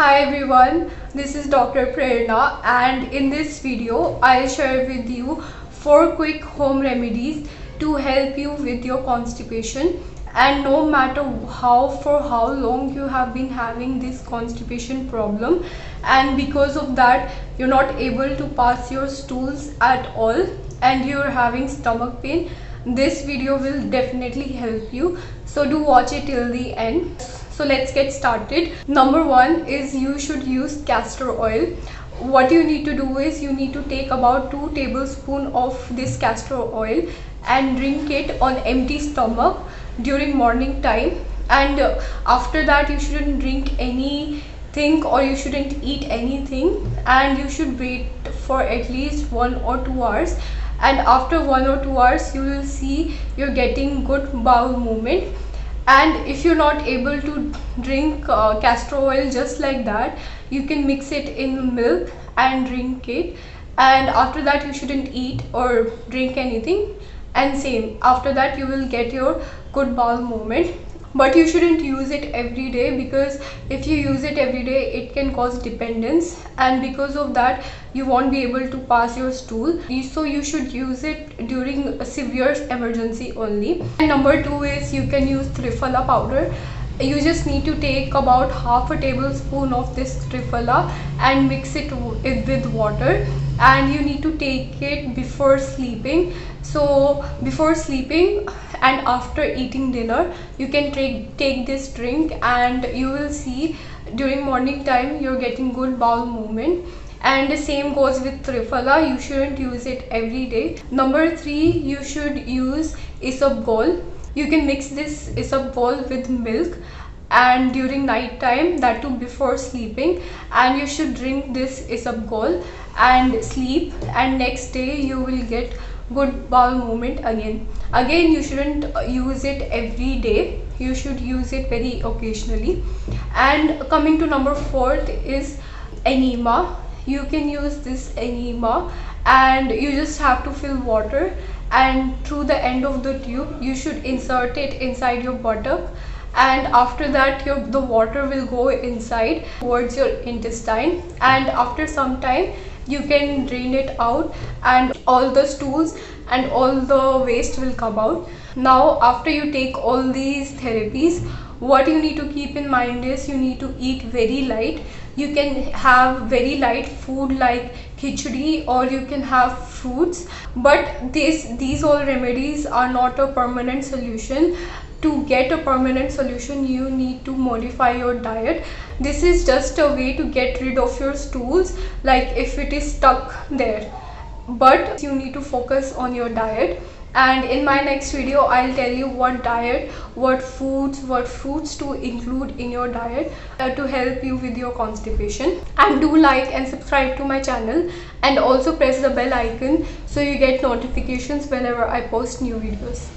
Hi everyone, this is Dr. Prerna, and in this video I'll share with you 4 quick home remedies to help you with your constipation. And no matter how long you have been having this constipation problem, and because of that you're not able to pass your stools at all and you're having stomach pain, this video will definitely help you, so do watch it till the end. So let's get started. Number 1 is you should use castor oil. What you need to do is you need to take about 2 tablespoons of this castor oil and drink it on empty stomach during morning time, and after that you shouldn't drink anything or you shouldn't eat anything, and you should wait for at least 1 or 2 hours, and after 1 or 2 hours you will see you're getting good bowel movement. And if you're not able to drink castor oil just like that, you can mix it in milk and drink it, and after that you shouldn't eat or drink anything, and same after that you will get your good bowel movement. But you shouldn't use it every day, because if you use it every day it can cause dependence, and because of that you won't be able to pass your stool. So you should use it during a severe emergency only. And number 2 is you can use Triphala powder. You just need to take about half a tablespoon of this Triphala and mix it with water, and you need to take it before sleeping. So before sleeping and after eating dinner you can take this drink, and you will see during morning time you're getting good bowel movement. And the same goes with Triphala, you shouldn't use it every day. Number 3, you should use isabgol. You can mix this isabgol with milk, and during night time, that too before sleeping, and you should drink this isabgol and sleep, and next day you will get good bowel movement again. You shouldn't use it every day, you should use it very occasionally. And coming to number 4 is enema. You can use this enema, and you just have to fill water, and through the end of the tube you should insert it inside your buttock, and after that the water will go inside towards your intestine, and after some time you can drain it out, and all the stools and all the waste will come out. Now after you take all these therapies, what you need to keep in mind is you need to eat very light. You can have very light food like khichdi, or you can have fruits, but these all remedies are not a permanent solution. To get a permanent solution you need to modify your diet. This is just a way to get rid of your stools, like if it is stuck there, but you need to focus on your diet. And in my next video I'll tell you what diet, what fruits to include in your diet to help you with your constipation. And do like and subscribe to my channel, and also press the bell icon so you get notifications whenever I post new videos.